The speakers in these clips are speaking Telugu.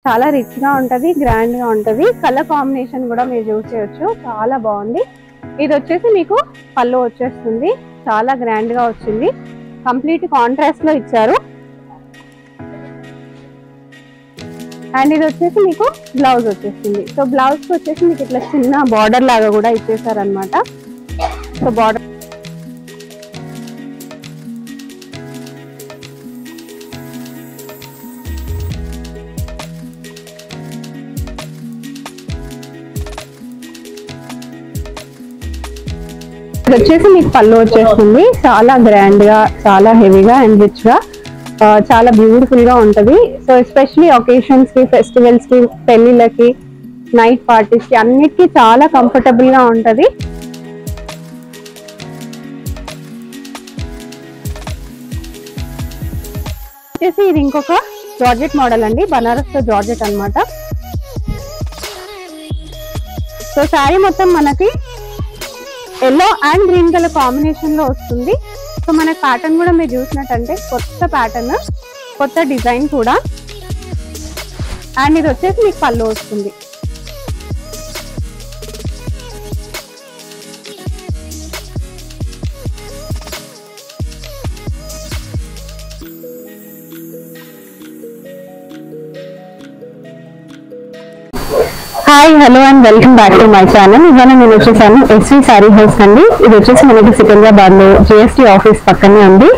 చాలా రిచ్ గా ఉంటది, గ్రాండ్ గా ఉంటది. కలర్ కాంబినేషన్ కూడా మీరు చూస్ చేయొచ్చు, చాలా బాగుంది. ఇది వచ్చేసి మీకు పళ్ళు వచ్చేస్తుంది, చాలా గ్రాండ్ గా వచ్చింది. కంప్లీట్ కాంట్రాస్ట్ లో ఇచ్చారు. అండ్ ఇది వచ్చేసి మీకు బ్లౌజ్ వచ్చేస్తుంది. సో బ్లౌజ్ కి వచ్చేసి మీకు ఇట్లా చిన్న బార్డర్ లాగా కూడా ఇచ్చేసారు అనమాట. సో బార్డర్ ఇది వచ్చేసి మీకు పళ్ళు వచ్చేస్తుంది, చాలా గ్రాండ్ గా, చాలా హెవీగా అండ్ రిచ్ గా, చాలా బ్యూటిఫుల్ గా ఉంటది. సో ఎస్పెషలీ ఒకేషన్స్ కి, ఫెస్టివల్స్ కి, పెళ్లిళ్ళకి, నైట్ పార్టీస్ కి అన్నిటికీ చాలా కంఫర్టబుల్ గా ఉంటది. వచ్చేసి ఇది ఇంకొక జార్జెట్ మోడల్ అండి, బనారస్ తో జార్జెట్ అన్నమాట. సో శారీ మొత్తం మనకి yellow and green colour combination లో వస్తుంది. సో మన ప్యాటర్న్ కూడా మీరు చూసినట్టంటే కొత్త ప్యాటర్న్, కొత్త డిజైన్ కూడా. అండ్ ఇది వచ్చేసి మీకు పళ్ళు వస్తుంది. Hi, hello and welcome back to my channel. ఇవాళ నేను వచ్చేసాను ఎస్వి సారీ హౌస్ అండి. ఇది వచ్చేసి మనకి సికింద్రాబాద్ లో జిఎస్టీ ఆఫీస్ పక్కనే ఉంది.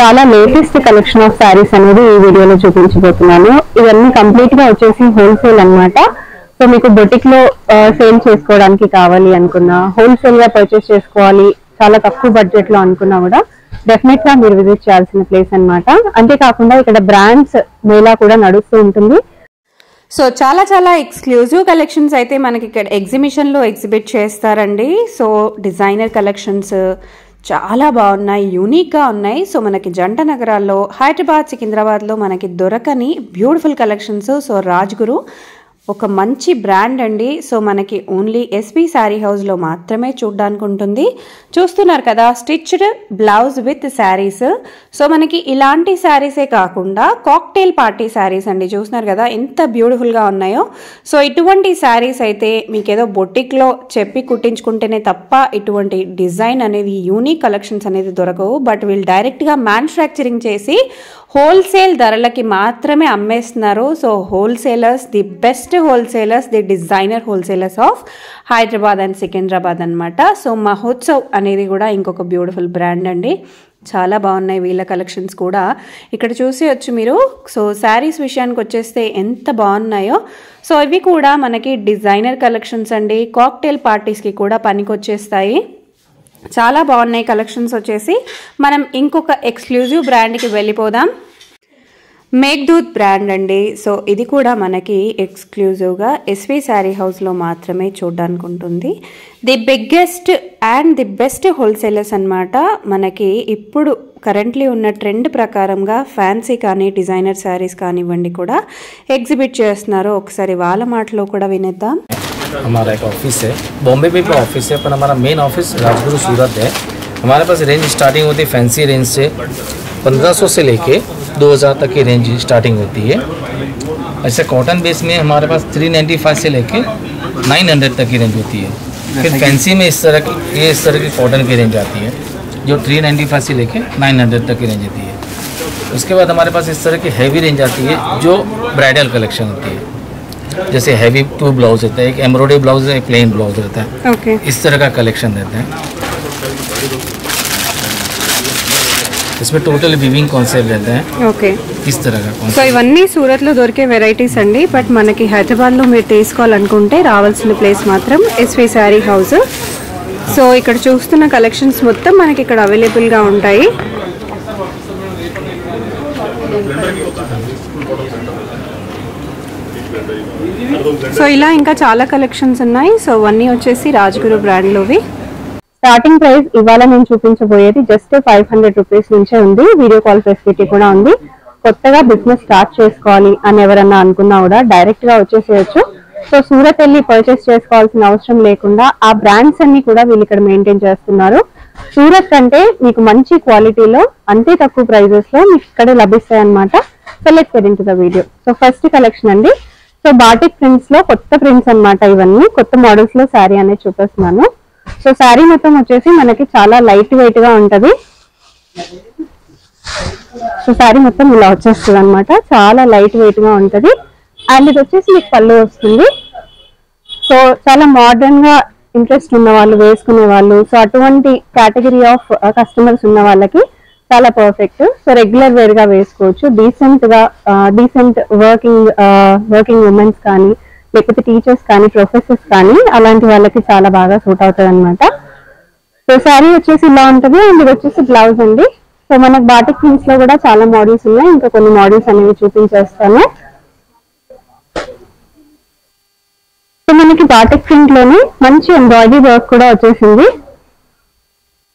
చాలా లేటెస్ట్ కలెక్షన్ ఆఫ్ సారీస్ అనేది ఈ వీడియోలో చూపించబోతున్నాను. ఇవన్నీ కంప్లీట్ గా వచ్చేసి హోల్సేల్ అన్నమాట. సో మీకు బొటిక్ లో సేల్ చేసుకోవడానికి కావాలి అనుకున్నా, హోల్సేల్ గా పర్చేస్ చేసుకోవాలి, చాలా తక్కువ బడ్జెట్ లో అనుకున్నా కూడా డెఫినెట్ గా మీరు విజిట్ చేయాల్సిన ప్లేస్ అన్నమాట. అంతేకాకుండా ఇక్కడ బ్రాండ్స్ మేళా కూడా నడుస్తూ ఉంటుంది. సో చాలా చాలా ఎక్స్క్లూజివ్ కలెక్షన్స్ అయితే మనకి ఇక్కడ ఎగ్జిబిషన్లో ఎగ్జిబిట్ చేస్తారండి. సో డిజైనర్ కలెక్షన్స్ చాలా బాగున్నాయి, యూనిక్గా ఉన్నాయి. సో మనకి జంట నగరాల్లో, హైదరాబాద్, సికింద్రాబాద్లో మనకి దొరకని బ్యూటిఫుల్ కలెక్షన్స్. సో రాజ్గురు ఒక మంచి బ్రాండ్ అండి. సో మనకి ఓన్లీ ఎస్పీ శారీ హౌస్లో మాత్రమే చూడడానికి ఉంటుంది. చూస్తున్నారు కదా, stitched blouse with saris. So మనకి ఇలాంటి శారీసే కాకుండా కాక్టైల్ పార్టీ శారీస్ అండి. చూస్తున్నారు కదా ఎంత బ్యూటిఫుల్గా ఉన్నాయో. సో ఇటువంటి శారీస్ అయితే మీకు ఏదో బొటిక్లో చెప్పి కుట్టించుకుంటేనే తప్ప ఇటువంటి డిజైన్ అనేది, యూనిక్ కలెక్షన్స్ అనేది దొరకవు. బట్ వీళ్ళు డైరెక్ట్గా మ్యానుఫ్యాక్చరింగ్ చేసి హోల్సేల్ ధరలకి మాత్రమే అమ్మేస్తున్నారు. So wholesalers, the best wholesalers, the designer wholesalers of Hyderabad and Secunderabad అనమాట. సో మహోత్సవ్ అనేది కూడా ఇంకొక బ్యూటిఫుల్ బ్రాండ్ అండి. చాలా బాగున్నాయి వీళ్ళ కలెక్షన్స్ కూడా. ఇక్కడ చూసేయచ్చు మీరు. సో శారీస్ విషయానికి వచ్చేస్తే ఎంత బాగున్నాయో. సో ఇవి కూడా మనకి డిజైనర్ కలెక్షన్స్ అండి. కాక్టైల్ పార్టీస్కి కూడా పనికొచ్చేస్తాయి. చాలా బాగున్నాయి కలెక్షన్స్ వచ్చేసి. మనం ఇంకొక ఎక్స్క్లూజివ్ బ్రాండ్కి వెళ్ళిపోదాం. మేఘ్దూత్ బ్రాండ్ అండి. సో ఇది కూడా మనకి ఎక్స్క్లూజివ్గా ఎస్వి శారీ హౌస్లో మాత్రమే చూడడానికి ఉంటుంది. The biggest and the best wholesalers అనమాట. మనకి ఇప్పుడు కరెంట్లీ ఉన్న ట్రెండ్ ప్రకారంగా ఫ్యాన్సీ కానీ, డిజైనర్ శారీస్ కానివ్వండి కూడా ఎగ్జిబిట్ చేస్తున్నారు. ఒకసారి వాళ్ళ మాటలో కూడా వినేద్దాం. हमारा एक ऑफिस है, बॉम्बे में भी ऑफिस है, पर हमारा मेन ऑफिस राजगुरु सूरत है। हमारे पास रेंज स्टार्टिंग होती है फैंसी रेंज से 1500 से लेके 2000 तक की रेंज स्टार्टिंग होती है। ऐसे कॉटन बेस में हमारे पास 395 से लेके 900 तक की रेंज होती है। फिर फैंसी में इस तरह की कॉटन की रेंज आती है जो 395 से लेके 900 तक की रेंज होती है। उसके बाद हमारे पास इस तरह की हैवी रेंज आती है जो ब्राइडल कलेक्शन होती है। जैसे हैवी 2 ब्लाउज रहता है, एक एम्ब्रॉयडरी ब्लाउज है, एक प्लेन ब्लाउज रहता है। ఓకే, इस तरह का कलेक्शन रहता है। इसमें टोटल वीविंग कॉन्सेप्ट रहता है। ఓకే. इस तरह का సో कॉन्सेप्ट। ఇవన్నీ సూరత్లో దొరికే వెరైటీస్ అండి. బట్ మనకి హైదరాబాద్లో మీరు తీసుకోవాలనుకుంటే రావాల్సిన ప్లేస్ మాత్రం ఎస్వి శారీ హౌస్. సో ఇక్కడ చూస్తున్న కలెక్షన్స్ మొత్తం మనకి ఇక్కడ అవైలబుల్గా ఉంటాయి. సో ఇలా ఇంకా చాలా కలెక్షన్స్ ఉన్నాయి. సో అవన్నీ వచ్చేసి రాజ్గురు బ్రాండ్లోవి. స్టార్టింగ్ ప్రైస్ ఇవాళ నేను చూపించబోయేది జస్ట్ 500 రూపీస్ నుంచే ఉంది. వీడియో కాల్ ఫెసిలిటీ కూడా ఉంది. కొత్తగా బిజినెస్ స్టార్ట్ చేసుకోవాలి అని ఎవరన్నా అనుకున్నా కూడా డైరెక్ట్ గా వచ్చేసేయచ్చు. సో సూరత్ వెళ్ళి పర్చేస్ చేసుకోవాల్సిన అవసరం లేకుండా ఆ బ్రాండ్స్ అన్ని కూడా వీళ్ళు ఇక్కడ మెయింటైన్ చేస్తున్నారు. సూరత్ అంటే మీకు మంచి క్వాలిటీలో అంతే తక్కువ ప్రైజెస్ లో మీకు ఇక్కడ లభిస్తాయి అన్నమాట. So let's get into the video. So first collection అండి, సో బాటిక్ ప్రింట్స్ లో కొత్త ప్రింట్స్ అన్నమాట, ఇవన్నీ కొత్త మోడల్స్ లో శారీ అనేది చూపిస్తున్నాను. సో శారీ మొత్తం వచ్చేసి మనకి చాలా లైట్ వెయిట్ గా ఉంటది. సో శారీ మొత్తం ఇలా వచ్చేస్తుంది అనమాట, చాలా లైట్ వెయిట్ గా ఉంటది. అండ్ ఇది వచ్చేసి మీకు పళ్ళు వస్తుంది. సో చాలా మోడర్న్ గా ఇంట్రెస్ట్ ఉన్న వాళ్ళు, వేసుకునే వాళ్ళు, సో అటువంటి కేటగిరీ ఆఫ్ కస్టమర్స్ ఉన్న వాళ్ళకి చాలా పర్ఫెక్ట్. సో రెగ్యులర్ వేర్ గా వేసుకోవచ్చు. డీసెంట్ వర్కింగ్ ఉమెన్స్ కానీ, లేకపోతే టీచర్స్ కానీ, ప్రొఫెసర్స్ కానీ, అలాంటి వాళ్ళకి చాలా బాగా సూట్ అవుతుంది అనమాట. సో శారీ వచ్చేసి ఇలా ఉంటుంది. అండ్ ఇది వచ్చేసి బ్లౌజ్ అండి. సో మనకు బాటిక్ ప్రింట్స్ లో కూడా చాలా మోడల్స్ ఉన్నాయి, ఇంకా కొన్ని మోడల్స్ అనేవి చూపించేస్తాను. సో మనకి బాటిక్ ప్రింట్ లోని మంచి ఎంబ్రాయిడరీ వర్క్ కూడా వచ్చేసింది.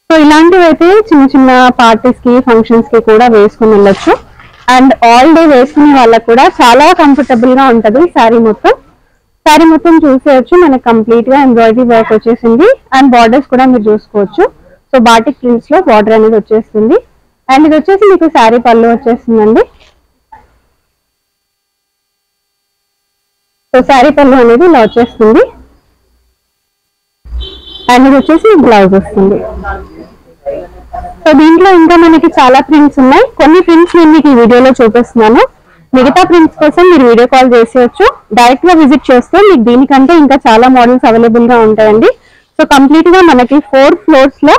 సో ఇలాంటివి అయితే చిన్న చిన్న పార్టీస్ కి, ఫంక్షన్స్ కి కూడా వేసుకుని వెళ్ళొచ్చు. అండ్ ఆల్ డే వేసుకునే వాళ్ళకి కూడా చాలా కంఫర్టబుల్ గా ఉంటది. శారీ మొత్తం చూసేయచ్చు. మనకి కంప్లీట్ గా ఎంబ్రాయిడరీ వర్క్ వచ్చేసింది. అండ్ బార్డర్స్ కూడా మీరు చూసుకోవచ్చు. సో బాటిక్ ప్రింట్స్ లో బార్డర్ అనేది వచ్చేస్తుంది. అండ్ ఇది వచ్చేసి మీకు శారీ పళ్ళు వచ్చేస్తుందండి. సో శారీ పళ్ళు అనేది ఇలా వచ్చేస్తుంది. అండ్ ఇది వచ్చేసి బ్లౌజ్ వస్తుంది. సో దీంట్లో ఇంకా మనకి చాలా ప్రింట్స్ ఉన్నాయి. కొన్ని ప్రింట్స్ నేను మీకు ఈ వీడియోలో చూపిస్తున్నాను. మిగతా ప్రింట్స్ కోసం మీరు వీడియో కాల్ చేసేయచ్చు. డైరెక్ట్ గా విజిట్ చేస్తే మీకు దీనికంటే ఇంకా చాలా మోడల్స్ అవైలబుల్ గా ఉంటాయండి. సో కంప్లీట్ గా మనకి 4 floors లో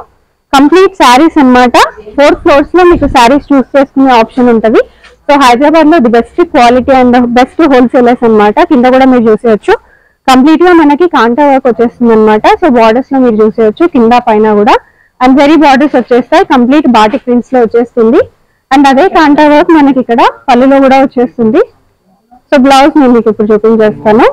కంప్లీట్ శారీస్ అన్నమాట. 4 floors లో మీకు శారీస్ చూస్ చేసుకునే ఆప్షన్ ఉంటుంది. సో హైదరాబాద్ లో the best quality and best wholesalers అన్నమాట. కింద కూడా మీరు చూసేయచ్చు. కంప్లీట్ గా మనకి కాంటా వర్క్ వచ్చేస్తుంది అనమాట. సో బార్డర్స్ లో మీరు చూసేయచ్చు, కింద పైన కూడా. అండ్ వెరీ బార్డర్స్ వచ్చేస్తాయి. కంప్లీట్ బాటిక్ ప్రింట్స్ లో వచ్చేస్తుంది. అండ్ అదే కాంటా వర్క్ మనకి ఇక్కడ పళ్ళులో కూడా వచ్చేస్తుంది. సో బ్లౌజ్ నేను మీకు ఇప్పుడు చూపించేస్తాను.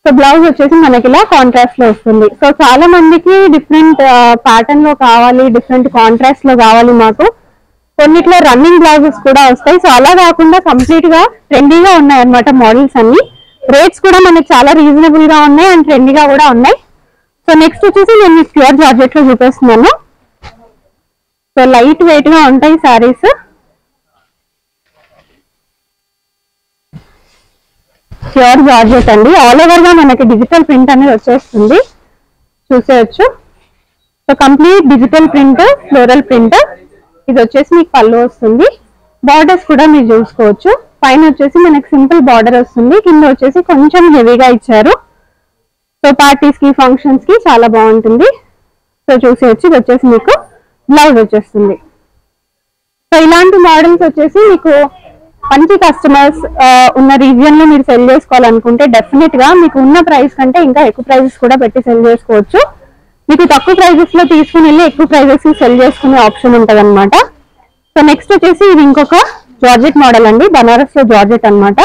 సో బ్లౌజ్ వచ్చేసి మనకి ఇలా కాంట్రాస్ట్ లో వస్తుంది. సో చాలా మందికి డిఫరెంట్ ప్యాటర్న్ లో కావాలి, డిఫరెంట్ కాంట్రాస్ట్ లో కావాలి. మాకు కొన్నిట్లో రన్నింగ్ బ్లౌజెస్ కూడా వస్తాయి. సో అలా కాకుండా కంప్లీట్ గా ట్రెండీగా ఉన్నాయి అన్నమాట మోడల్స్ అన్ని. రేట్స్ కూడా మనకి చాలా రీజనబుల్ గా ఉన్నాయి అండ్ ట్రెండీగా కూడా ఉన్నాయి. సో నెక్స్ట్ వచ్చేసి నేను మీకు ప్యూర్ జార్జెట్ లో చూపిస్తున్నాను. సో లైట్ వెయిట్ గా ఉంటాయి శారీస్. ప్యూర్ జార్జెట్ అండి. ఆల్ ఓవర్ గా మనకి డిజిటల్ ప్రింట్ అనేది వచ్చేస్తుంది, చూసేయచ్చు. So complete digital print, floral print. ఇది వచ్చేసి మీకు పళ్ళు వస్తుంది. బార్డర్స్ కూడా మీరు చూసుకోవచ్చు. పైన వచ్చేసి మనకి సింపుల్ బార్డర్ వస్తుంది, కింద వచ్చేసి కొంచెం హెవీగా ఇచ్చారు. సో పార్టీస్ కి, ఫంక్షన్స్ కి చాలా బాగుంటుంది. సో చూసేయచ్చు. ఇది వచ్చేసి మీకు బ్లౌజ్ వచ్చేస్తుంది. సో ఇలాంటి మోడల్స్ వచ్చేసి మీకు మంచి కస్టమర్స్ ఉన్న రీజియన్ లో మీరు సెల్ చేసుకోవాలనుకుంటే డెఫినెట్ గా మీకు ఉన్న ప్రైస్ కంటే ఇంకా ఎక్కువ ప్రైజెస్ కూడా పెట్టి సెల్ చేసుకోవచ్చు. మీకు తక్కువ ప్రైజెస్ లో తీసుకుని వెళ్ళి ఎక్కువ ప్రైజెస్ సెల్ చేసుకునే ఆప్షన్ ఉంటది అనమాట. సో నెక్స్ట్ వచ్చేసి ఇది ఇంకొక జార్జెట్ మోడల్ అండి, బనారస్ లో జార్జెట్ అన్నమాట.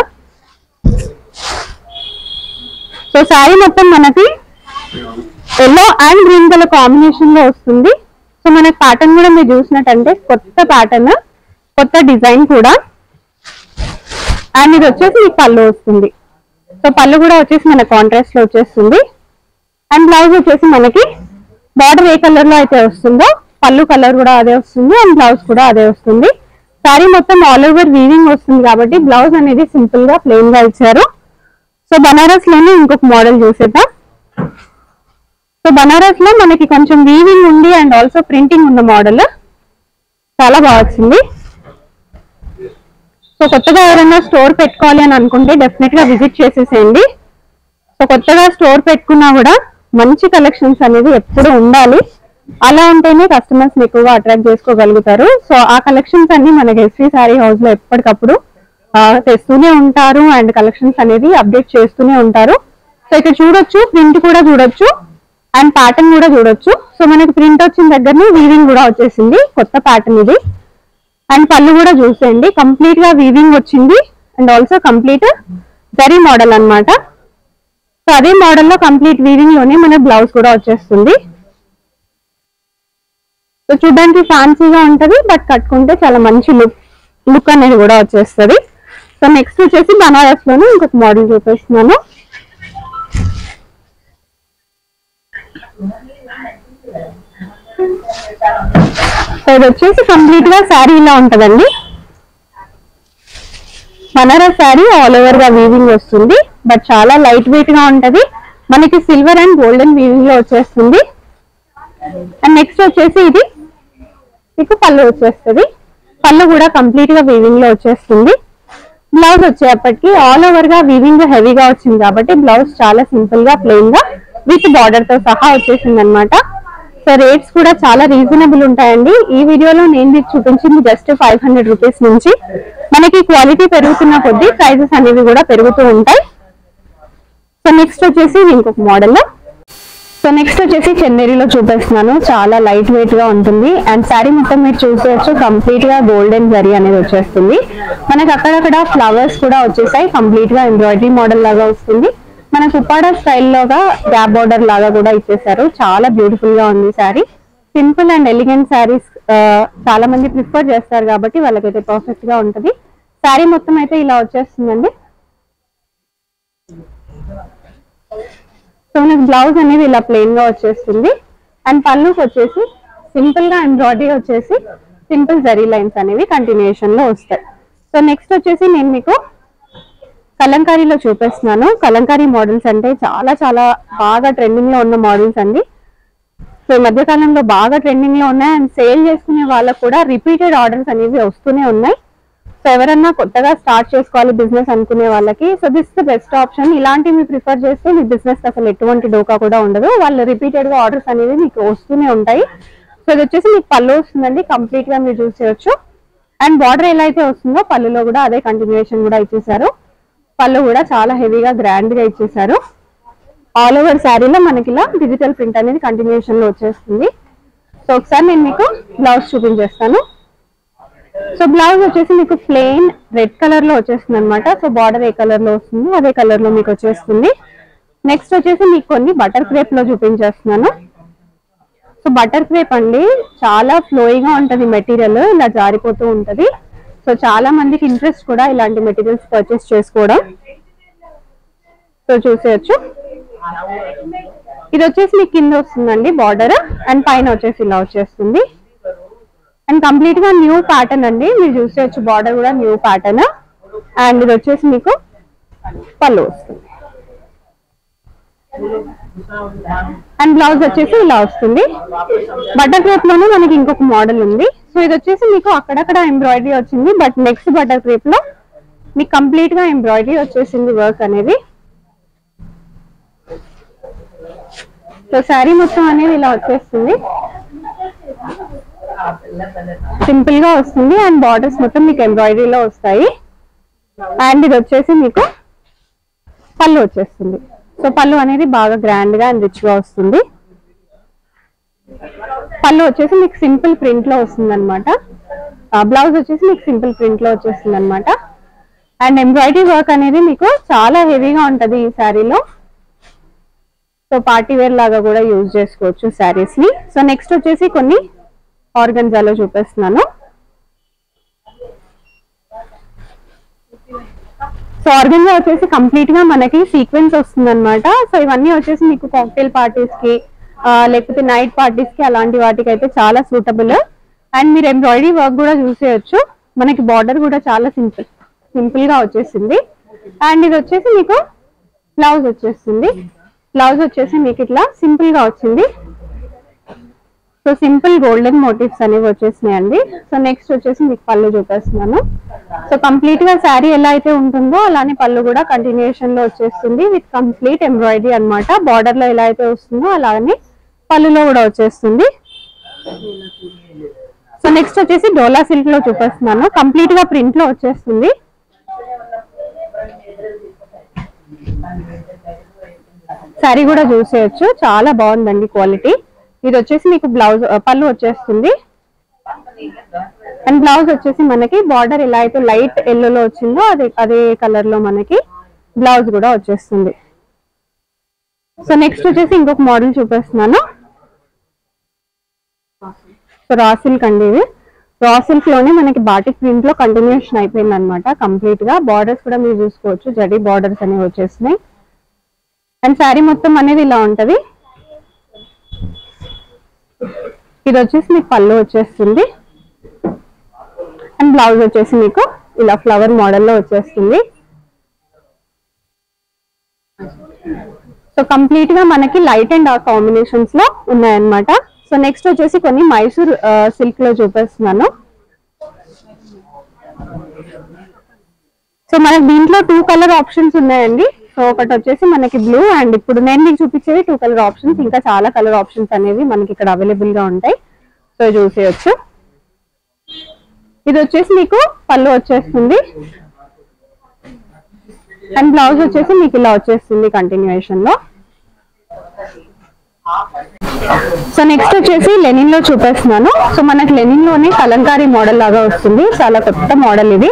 సో శారీ మొత్తం మనకి yellow and green colour combination లో వస్తుంది. సో మనకి ప్యాటర్న్ కూడా మీరు చూసినట్టంటే కొత్త ప్యాటర్న్, కొత్త డిజైన్ కూడా. అండ్ ఇది వచ్చేసి మీకు పళ్ళు వస్తుంది. సో పళ్ళు కూడా వచ్చేసి మన కాంట్రాస్ట్ లో వచ్చేస్తుంది. అండ్ బ్లౌజ్ వచ్చేసి మనకి బార్డర్ ఏ కలర్ లో అయితే వస్తుందో పళ్ళు కలర్ కూడా అదే వస్తుంది. అండ్ బ్లౌజ్ కూడా అదే వస్తుంది. శారీ మొత్తం ఆల్ ఓవర్ వీవింగ్ వస్తుంది కాబట్టి బ్లౌజ్ అనేది సింపుల్ గా ప్లెయిన్ గా ఇచ్చారు. సో బనారస్ లోనే ఇంకొక మోడల్ చూసేద్దాం. సో బనారస్ లో మనకి కొంచెం వీవింగ్ ఉంది అండ్ ఆల్సో ప్రింటింగ్ ఉన్న మోడల్ చాలా బాగా వచ్చింది. సో కొత్తగా ఎవరైనా స్టోర్ పెట్టుకోవాలి అని అనుకుంటే డెఫినెట్ గా విజిట్ చేసేసేయండి. సో కొత్తగా స్టోర్ పెట్టుకున్నా కూడా మంచి కలెక్షన్స్ అనేది ఎప్పుడు ఉండాలి. అలా ఉంటేనే కస్టమర్స్ ఎక్కువగా అట్రాక్ట్ చేసుకోగలుగుతారు. సో ఆ కలెక్షన్స్ అన్ని మనకి ఎస్వి శారీ హౌస్ లో ఎప్పటికప్పుడు తెస్తూనే ఉంటారు అండ్ కలెక్షన్స్ అనేది అప్డేట్ చేస్తూనే ఉంటారు. సో ఇక్కడ చూడొచ్చు, ప్రింట్ కూడా చూడొచ్చు అండ్ ప్యాటర్న్ కూడా చూడొచ్చు. సో మనకి ప్రింట్ వచ్చిన దగ్గరనే వీవింగ్ కూడా వచ్చేసింది, కొత్త ప్యాటర్న్ ఇది. అండ్ పళ్ళు కూడా చూసేయండి, కంప్లీట్ గా వీవింగ్ వచ్చింది and also complete zari model అన్నమాట. సో అదే మోడల్లో కంప్లీట్ వీవింగ్ లోనే మన బ్లౌజ్ కూడా వచ్చేస్తుంది. సో చూడడానికి ఫ్యాన్సీగా ఉంటది, బట్ కట్టుకుంటే చాలా మంచి లుక్ అనేది కూడా వచ్చేస్తుంది. సో నెక్స్ట్ వచ్చేసి బనారస్ లోనే ఇంకొక మోడల్ చూపిస్తున్నాను. సో ఇది వచ్చేసి కంప్లీట్ గా శారీ ఇలా ఉంటదండి. బనారస్ శారీ ఆల్ ఓవర్ గా వీవింగ్ వస్తుంది, బట్ చాలా లైట్ వెయిట్ గా ఉంటది. మనకి సిల్వర్ అండ్ గోల్డెన్ వీవింగ్ లో వచ్చేస్తుంది. అండ్ నెక్స్ట్ వచ్చేసి ఇది మీకు పళ్ళు వచ్చేస్తుంది. పళ్ళు కూడా కంప్లీట్ గా వీవింగ్ లో వచ్చేస్తుంది. బ్లౌజ్ వచ్చేప్పటికి ఆల్ ఓవర్ గా వీవింగ్ హెవీగా వచ్చింది కాబట్టి బ్లౌజ్ చాలా సింపుల్ గా ప్లెయిన్ గా విత్ బార్డర్ తో సహా వచ్చేసింది అనమాట. సో రేట్స్ కూడా చాలా రీజనబుల్ ఉంటాయండి. ఈ వీడియోలో నేను మీకు చూపించింది జస్ట్ 500 రూపీస్ నుంచి. మనకి క్వాలిటీ పెరుగుతున్న కొద్దీ ప్రైజెస్ అనేవి కూడా పెరుగుతూ ఉంటాయి. సో నెక్స్ట్ వచ్చేసి ఇంకొక మోడల్. సో నెక్స్ట్ వచ్చేసి చందేరిలో చూపిస్తున్నాను. చాలా లైట్ వెయిట్ గా ఉంటుంది అండ్ శారీ మొత్తం మీరు చూసేయచ్చు కంప్లీట్ గా గోల్డెన్ జరీ అనేది వచ్చేస్తుంది. మనకి అక్కడక్కడ ఫ్లవర్స్ కూడా వచ్చేసాయి. కంప్లీట్ గా ఎంబ్రాయిడరీ మోడల్ లాగా వస్తుంది. మనకు ఉప్పాడ స్టైల్లోగా గ్యాప్ బార్డర్ లాగా కూడా ఇచ్చేసారు. చాలా బ్యూటిఫుల్ గా ఉంది sari. Simple and elegant saris చాలా మంది ప్రిఫర్ చేస్తారు కాబట్టి వాళ్ళకైతే పర్ఫెక్ట్ గా ఉంటుంది. శారీ మొత్తం అయితే ఇలా వచ్చేస్తుందండి. సో మనకి బ్లౌజ్ అనేది ఇలా ప్లెయిన్ గా వచ్చేస్తుంది అండ్ పళ్ళుకి వచ్చేసి సింపుల్ గా ఎంబ్రాయిడరీ వచ్చేసి సింపుల్ జరీ లైన్స్ అనేవి కంటిన్యూషన్ లో వస్తాయి. సో నెక్స్ట్ వచ్చేసి నేను మీకు కలంకారీలో చూపిస్తున్నాను. కలంకారీ మోడల్స్ అంటే చాలా చాలా బాగా ట్రెండింగ్ లో ఉన్న మోడల్స్ అండి. సో ఈ మధ్య కాలంలో బాగా ట్రెండింగ్ లో ఉన్నాయి అండ్ సేల్ చేసుకునే వాళ్ళకు కూడా రిపీటెడ్ ఆర్డర్స్ అనేవి వస్తూనే ఉన్నాయి. సో ఎవరన్నా కొత్తగా స్టార్ట్ చేసుకోవాలి బిజినెస్ అనుకునే వాళ్ళకి so this the best option. ఇలాంటివి ప్రిఫర్ చేస్తే మీ బిజినెస్ అసలు ఎటువంటి డోకా కూడా ఉండదు. వాళ్ళు రిపీటెడ్ గా ఆర్డర్స్ అనేవి మీకు వస్తూనే ఉంటాయి. సో ఇది వచ్చేసి మీకు పళ్ళు వస్తుందండి. కంప్లీట్ గా మీరు చూసేయచ్చు అండ్ బార్డర్ ఎలా అయితే వస్తుందో పళ్ళులో కూడా అదే కంటిన్యూషన్ కూడా ఇచ్చేసారు. పళ్ళు కూడా చాలా హెవీగా గ్రాండ్ గా ఇచ్చేసారు. ఆల్ ఓవర్ శారీలో మనకి ఇలా డిజిటల్ ప్రింట్ అనేది కంటిన్యూషన్ లో వచ్చేస్తుంది. సో ఒకసారి నేను మీకు బ్లౌజ్ చూపించేస్తాను. సో బ్లౌజ్ వచ్చేసి మీకు ప్లెయిన్ రెడ్ కలర్ లో వచ్చేస్తుంది అనమాట. సో బార్డర్ ఏ కలర్ లో వస్తుందో అదే కలర్ లో మీకు వచ్చేస్తుంది. నెక్స్ట్ వచ్చేసి మీకు కొన్ని బటర్ క్రేప్ లో చూపించేస్తున్నాను. సో బటర్ క్రేప్ అండి చాలా ఫ్లోయిగా ఉంటది మెటీరియల్, ఇలా జారిపోతూ ఉంటది. సో చాలా మందికి ఇంట్రెస్ట్ కూడా ఇలాంటి మెటీరియల్స్ పర్చేస్ చేసుకోవడం. సో చూసేయచ్చు. ఇది వచ్చేసి మీకు కింద వస్తుందండి బార్డర్ అండ్ పైన వచ్చేసి ఇలా వచ్చేస్తుంది అండ్ కంప్లీట్ గా న్యూ ప్యాటర్న్ అండి. మీరు చూసేయచ్చు బార్డర్ కూడా న్యూ ప్యాటర్న్ అండ్ ఇది వచ్చేసి మీకు పళ్ళు వస్తుంది అండ్ బ్లౌజ్ వచ్చేసి ఇలా వస్తుంది. బటర్ క్రేప్ లోనే మనకి ఇంకొక మోడల్ ఉంది. సో ఇది వచ్చేసి మీకు అక్కడక్కడ ఎంబ్రాయిడరీ వచ్చింది బట్ నెక్స్ట్ బటర్ క్రేప్ లో మీకు కంప్లీట్ గా ఎంబ్రాయిడరీ వచ్చేసింది వర్క్ అనేది. సో శారీ మొత్తం అనేది ఇలా వచ్చేస్తుంది. సింపుల్ గా వస్తుంది అండ్ బార్డర్స్ మొత్తం మీకు ఎంబ్రాయిడరీలో వస్తాయి అండ్ ఇది వచ్చేసి మీకు పళ్ళు వచ్చేస్తుంది. సో పళ్ళు అనేది బాగా గ్రాండ్ గా అండ్ రిచ్ గా వస్తుంది. పళ్ళు వచ్చేసి మీకు సింపుల్ ప్రింట్ లో వస్తుంది అనమాట. బ్లౌజ్ వచ్చేసి మీకు సింపుల్ ప్రింట్ లో వచ్చేస్తుంది అనమాట అండ్ ఎంబ్రాయిడరీ వర్క్ అనేది మీకు చాలా హెవీగా ఉంటది ఈ శారీలో. సో పార్టీ వేర్ లాగా కూడా యూజ్ చేసుకోవచ్చు శారీస్ ని. సో నెక్స్ట్ వచ్చేసి కొన్ని ఆర్గన్జాలో చూపిస్తున్నాను. సో ఆర్గన్జా వచ్చేసి కంప్లీట్ గా మనకి సీక్వెన్స్ వస్తుంది అనమాట. సో ఇవన్నీ వచ్చేసి మీకు కాక్టైల్ పార్టీస్ కి లేకపోతే నైట్ పార్టీస్ కి అలాంటి వాటికి అయితే చాలా సూటబుల్ అండ్ మీరు ఎంబ్రాయిడరీ వర్క్ కూడా చూసేయచ్చు. మనకి బార్డర్ కూడా చాలా సింపుల్ గా వచ్చేసింది అండ్ ఇది వచ్చేసి మీకు బ్లౌజ్ వచ్చేస్తుంది. బ్లౌజ్ వచ్చేసి మీకు ఇట్లా సింపుల్ గా వచ్చింది. సో సింపుల్ గోల్డెన్ మోటివ్స్ అనేవి వచ్చేసినాయండి. సో నెక్స్ట్ వచ్చేసి మీకు పళ్ళు చూపిస్తున్నాను. సో కంప్లీట్ గా శారీ ఎలా అయితే ఉంటుందో అలానే పళ్ళు కూడా కంటిన్యూషన్ లో వచ్చేస్తుంది విత్ కంప్లీట్ ఎంబ్రాయిడరీ అనమాట. బార్డర్ లో ఎలా అయితే వస్తుందో అలానే పళ్ళులో కూడా వచ్చేస్తుంది. సో నెక్స్ట్ వచ్చేసి డోలా సిల్క్ లో చూపిస్తున్నాను. కంప్లీట్ గా ప్రింట్ లో వచ్చేస్తుంది. శారీ కూడా చూసేయచ్చు, చాలా బాగుందండి క్వాలిటీ. ఇది వచ్చేసి మీకు బ్లౌజ్ పళ్ళు వచ్చేస్తుంది అండ్ బ్లౌజ్ వచ్చేసి మనకి బార్డర్ ఎలా అయితే లైట్ ఎల్లోలో వచ్చిందో అదే కలర్ లో మనకి బ్లౌజ్ కూడా వచ్చేస్తుంది. సో నెక్స్ట్ వచ్చేసి ఇంకొక మోడల్ చూపిస్తున్నాను. సో రా సిల్క్ అండి. ఇది రా సిల్క్ లోనే మనకి బాటిక్ ప్రింట్ లో కంటిన్యూషన్ అయిపోయింది అనమాట కంప్లీట్ గా. బార్డర్స్ కూడా మీరు చూసుకోవచ్చు, జరీ బార్డర్స్ అనేవి వచ్చేసినాయి అండ్ శారీ మొత్తం అనేది ఇలా ఉంటది. ఇది వచ్చేసి మీకు పళ్ళు వచ్చేస్తుంది అండ్ బ్లౌజ్ వచ్చేసి మీకు ఇలా ఫ్లవర్ మోడల్లో వచ్చేస్తుంది. సో కంప్లీట్ గా మనకి లైట్ అండ్ డార్క్ కాంబినేషన్స్ లో ఉన్నాయన్నమాట. సో నెక్స్ట్ వచ్చేసి కొన్ని మైసూర్ సిల్క్ లో చూపిస్తున్నాను. సో మనకి దీంట్లో 2 కలర్ ఆప్షన్స్ ఉన్నాయండి. సో ఒకటి వచ్చేసి మనకి బ్లూ అండ్ ఇప్పుడు నేను మీకు చూపించేవి 2 కలర్ ఆప్షన్స్. ఇంకా చాలా కలర్ ఆప్షన్స్ అనేవి మనకి ఇక్కడ అవైలబుల్ గా ఉంటాయి. సో చూసేయచ్చు. ఇది వచ్చేసి మీకు పళ్ళు వచ్చేస్తుంది అండ్ బ్లౌజ్ వచ్చేసి మీకు ఇలా వచ్చేస్తుంది కంటిన్యూయేషన్ లో. సో నెక్స్ట్ వచ్చేసి లెనిన్ లో చూపిస్తున్నాను. సో మనకి లెనిన్ లోనే కలంకారీ మోడల్ లాగా వస్తుంది. చాలా కొత్త మోడల్ ఇది.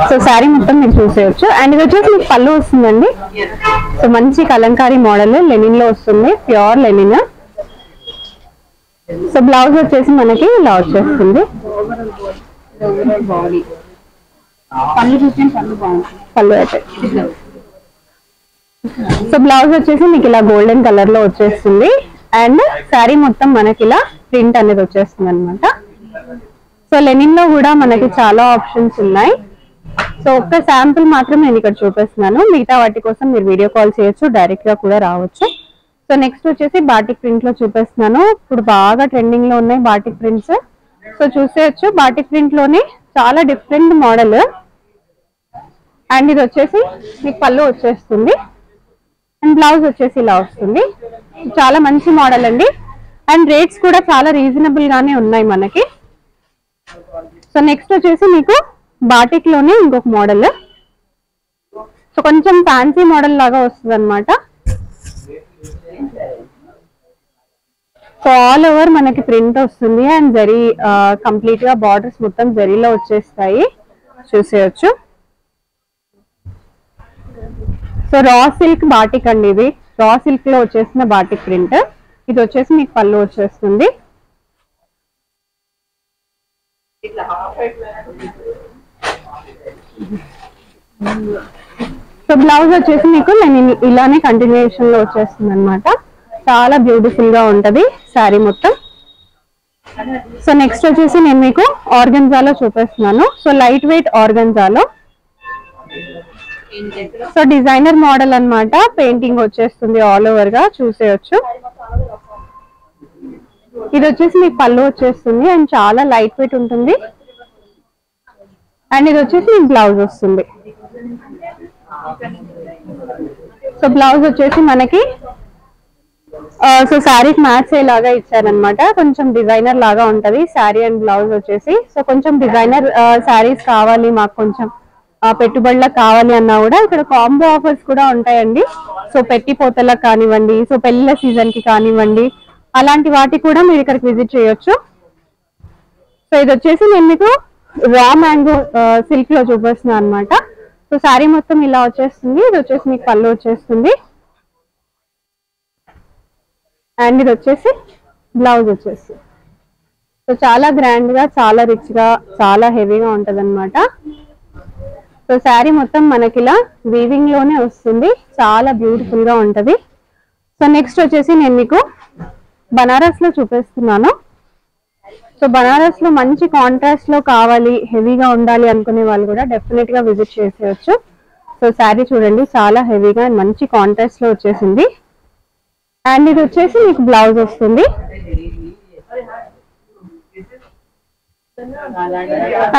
సో శారీ మొత్తం మీరు చూసేయచ్చు. అండ్ ఇది వచ్చేసి మీకు పళ్ళు వస్తుందండి. సో మంచి కలంకారీ మోడల్ లెనిన్ లో వస్తుంది, ప్యూర్ లెనిన్. సో బ్లౌజ్ వచ్చేసి మనకి ఇలా వచ్చేస్తుంది. పళ్ళు అయితే సో బ్లౌజ్ వచ్చేసి మీకు ఇలా గోల్డెన్ కలర్ లో వచ్చేస్తుంది అండ్ శారీ మొత్తం మనకి ఇలా ప్రింట్ అనేది వచ్చేస్తుంది అనమాట. సో లెనిన్ లో కూడా మనకి చాలా ఆప్షన్స్ ఉన్నాయి. సో ఒక్క శాంపుల్ మాత్రం నేను ఇక్కడ చూపిస్తున్నాను. మిగతా వాటి కోసం మీరు వీడియో కాల్ చేయొచ్చు, డైరెక్ట్ గా కూడా రావచ్చు. సో నెక్స్ట్ వచ్చేసి బాటిక్ ప్రింట్ లో చూపిస్తున్నాను. ఇప్పుడు బాగా ట్రెండింగ్ లో ఉన్నాయి బాటిక్ ప్రింట్స్. సో చూసేయచ్చు. బాటిక్ ప్రింట్ లోనే చాలా డిఫరెంట్ మోడల్ అండ్ ఇది వచ్చేసి మీకు పళ్ళు వచ్చేస్తుంది అండ్ బ్లౌజ్ వచ్చేసి ఇలా వస్తుంది. చాలా మంచి మోడల్ అండి అండ్ రేట్స్ కూడా చాలా రీజనబుల్ గానే ఉన్నాయి మనకి. సో నెక్స్ట్ వచ్చేసి మీకు బాటిక్ లోనే ఇంకొక మోడల్. సో కొంచెం ఫ్యాన్సీ మోడల్ లాగా వస్తుంది అనమాట. సో ఆల్ ఓవర్ మనకి ప్రింట్ వస్తుంది అండ్ జరీ కంప్లీట్ గా బార్డర్స్ మొత్తం జరీలో వచ్చేస్తాయి. చూసేయచ్చు. సో రా సిల్క్ బాటిక్ అండి ఇది. రా సిల్క్ లో వచ్చేసిన బాటిక్ ప్రింట్. ఇది వచ్చేసి మీకు పళ్ళు వచ్చేస్తుంది. సో బ్లౌజ్ వచ్చేసి మీకు ఇలానే కంటిన్యూషన్ లో వచ్చేస్తుంది అనమాట. చాలా బ్యూటిఫుల్ గా ఉంటది శారీ మొత్తం. సో నెక్స్ట్ వచ్చేసి నేను మీకు ఆర్గన్జాలో చూపిస్తున్నాను. సో లైట్ వెయిట్ ఆర్గన్జాలో సో డిజైనర్ మోడల్ అన్నమాట. పెయింటింగ్ వచ్చేస్తుంది ఆల్ ఓవర్ గా. చూసేయచ్చు. ఇది వచ్చేసి మీకు పళ్ళు వచ్చేస్తుంది అండ్ చాలా లైట్ వెయిట్ ఉంటుంది అండ్ ఇది వచ్చేసి మీకు బ్లౌజ్ వస్తుంది. సో బ్లౌజ్ వచ్చేసి మనకి సో శారీకి మ్యాచ్ అయ్యేలాగా ఇచ్చారనమాట. కొంచెం డిజైనర్ లాగా ఉంటది శారీ అండ్ బ్లౌజ్ వచ్చేసి. సో కొంచెం డిజైనర్ శారీస్ కావాలి మాకు, కొంచెం పెట్టుబడులకు కావాలి అన్నా కూడా ఇక్కడ కాంబో ఆఫర్స్ కూడా ఉంటాయండి. సో పెట్టిపోతలకు కానివ్వండి, సో పెళ్లిళ్ళ సీజన్ కి కానివ్వండి, అలాంటి వాటికి కూడా మీరు ఇక్కడికి విజిట్ చేయొచ్చు. సో ఇది వచ్చేసి నేను మీకు రా మ్యాంగో సిల్క్ లో చూపిస్తున్నాను అనమాట. సో శారీ మొత్తం ఇలా వచ్చేస్తుంది. ఇది వచ్చేసి మీకు పళ్ళు వచ్చేస్తుంది అండ్ ఇది వచ్చేసి బ్లౌజ్ వచ్చేసి. సో చాలా గ్రాండ్ గా, చాలా రిచ్ గా, చాలా హెవీగా ఉంటది అనమాట. సో శారీ మొత్తం మనకి ఇలా వీవింగ్ లోనే వస్తుంది. చాలా బ్యూటిఫుల్ గా ఉంటది. సో నెక్స్ట్ వచ్చేసి నేను మీకు బనారస్ లో చూపిస్తున్నాను. సో బనారస్ లో మంచి కాంట్రాస్ట్ లో కావాలి, హెవీగా ఉండాలి అనుకునే వాళ్ళు కూడా డెఫినెట్ గా విజిట్ చేసేయచ్చు. సో శారీ చూడండి చాలా హెవీగా మంచి కాంట్రాస్ట్ లో వచ్చేసింది అండ్ ఇది వచ్చేసి మీకు బ్లౌజ్ వస్తుంది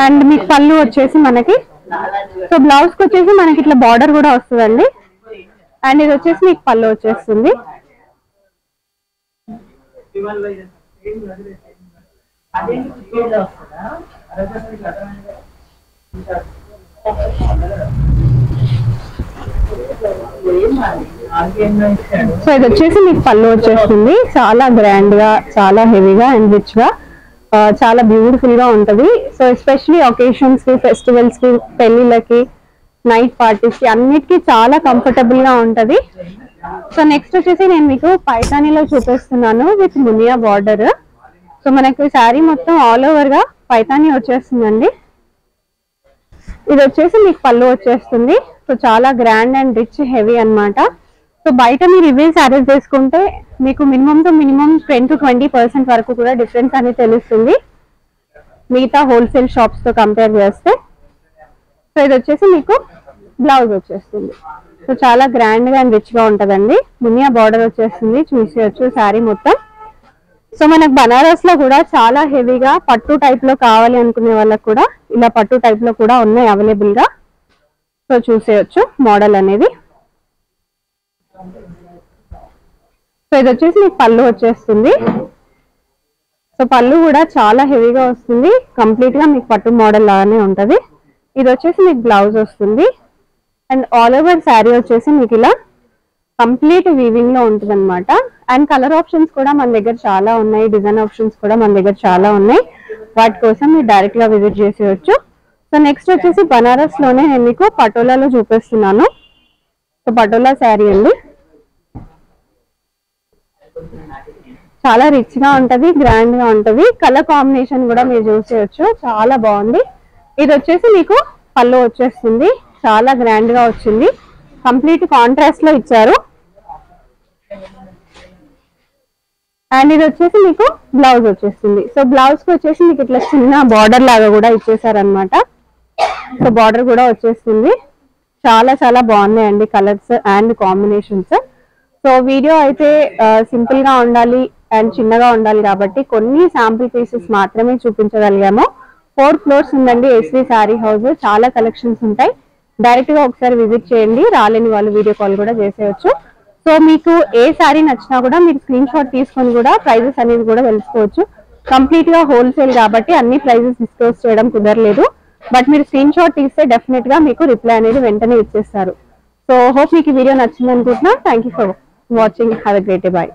అండ్ మీకు పళ్ళు వచ్చేసి మనకి. సో బ్లౌజ్ కి వచ్చేసి మనకి ఇట్లా బార్డర్ కూడా వస్తుందండి అండ్ ఇది వచ్చేసి మీకు పళ్ళు వచ్చేస్తుంది. సో ఇది వచ్చేసి మీకు పళ్ళు వచ్చేస్తుంది. చాలా గ్రాండ్ గా, చాలా హెవీగా అండ్ రిచ్ గా, చాలా బ్యూటిఫుల్ గా ఉంటది. సో ఎస్పెషలీ ఒకేషన్స్ కి, ఫెస్టివల్స్ కి, పెళ్లిళ్ళకి, నైట్ పార్టీస్ కి అన్నిటికీ చాలా కంఫర్టబుల్ గా ఉంటది. సో నెక్స్ట్ వచ్చేసి నేను మీకు పైతానీలో చూపిస్తున్నాను విత్ మునియా బార్డర్. సో మనకి శారీ మొత్తం ఆల్ ఓవర్ గా పైతానీ వచ్చేస్తుందండి. ఇది వచ్చేసి మీకు పళ్ళు వచ్చేస్తుంది. సో చాలా గ్రాండ్ అండ్ రిచ్ హెవీ అన్నమాట. సో బయట మీరు ఇవే శారీస్ తీసుకుంటే మీకు మినిమం టు మినిమం 10 to 20% వరకు కూడా డిఫరెన్స్ అనేది తెలుస్తుంది మిగతా హోల్సేల్ షాప్స్ తో కంపేర్ చేస్తే. సో ఇది వచ్చేసి మీకు బ్లౌజ్ వచ్చేస్తుంది. సో చాలా గ్రాండ్ గా అండ్ రిచ్ గా ఉంటదండి. మునియా బార్డర్ వచ్చేస్తుంది, చూసేయచ్చు శారీ మొత్తం. సో మనకు బనారస్ లో కూడా చాలా హెవీగా పట్టు టైప్ లో కావాలి అనుకునే వాళ్ళకి కూడా ఇలా పట్టు టైప్ లో కూడా ఉన్నాయి అవైలబుల్ గా. సో చూసేయచ్చు మోడల్ అనేది. సో ఇది వచ్చేసి మీకు పళ్ళు వచ్చేస్తుంది. సో పళ్ళు కూడా చాలా హెవీగా వస్తుంది, కంప్లీట్ గా మీకు పట్టు మోడల్ లాగానే ఉంటది. ఇది వచ్చేసి మీకు బ్లౌజ్ వస్తుంది అండ్ ఆల్ ఓవర్ శారీ వచ్చేసి మీకు ఇలా కంప్లీట్ వీవింగ్ లో ఉంటుంది అనమాట. అండ్ కలర్ ఆప్షన్స్ కూడా మన దగ్గర చాలా ఉన్నాయి, డిజైన్ ఆప్షన్స్ కూడా మన దగ్గర చాలా ఉన్నాయి. వాటి కోసం మీరు డైరెక్ట్ గా విజిట్ చేసేయచ్చు. సో నెక్స్ట్ వచ్చేసి బనారస్ లోనే నేను మీకు పటోలాలో చూపిస్తున్నాను. సో పటోలా శారీ అండి, చాలా రిచ్ గా ఉంటది, గ్రాండ్ గా ఉంటది. కలర్ కాంబినేషన్ కూడా మీరు చూసేయచ్చు, చాలా బాగుంది. ఇది వచ్చేసి మీకు పళ్ళు వచ్చేస్తుంది, చాలా గ్రాండ్ గా వచ్చింది, కంప్లీట్ కాంట్రాస్ట్ లో ఇచ్చారు. అండ్ ఇది వచ్చేసి మీకు బ్లౌజ్ వచ్చేస్తుంది. సో బ్లౌజ్ కి వచ్చేసి మీకు ఇట్లా చిన్న బార్డర్ లాగా కూడా ఇచ్చేసారనమాట. సో బార్డర్ కూడా వచ్చేస్తుంది. చాలా చాలా బాగున్నాయండి colours and combinations. So video అయితే సింపుల్ గా ఉండాలి అండ్ చిన్నగా ఉండాలి కాబట్టి కొన్ని శాంపుల్ పీసెస్ మాత్రమే చూపించగలిగాము. 4 ఫ్లోర్స్ ఉందండి ఎస్వి శారీ హౌస్, చాలా కలెక్షన్స్ ఉంటాయి. డైరెక్ట్ గా ఒకసారి విజిట్ చేయండి, రాలేని వాళ్ళు వీడియో కాల్ కూడా చేసేయచ్చు. సో మీకు ఏ శారీ నచ్చినా కూడా మీరు స్క్రీన్ షాట్ తీసుకొని కూడా ప్రైజెస్ అనేది కూడా తెలుసుకోవచ్చు. కంప్లీట్ గా హోల్సేల్ కాబట్టి అన్ని ప్రైజెస్ డిస్క్లోజ్ చేయడం కుదరలేదు. బట్ మీరు స్క్రీన్ షాట్ తీస్తే డెఫినెట్ గా మీకు రిప్లై అనేది వెంటనే ఇచ్చేస్తారు. సో హోప్ మీకు ఈ వీడియో నచ్చింది అనుకుంటున్నా. Thank you for watching. Have a great day. By.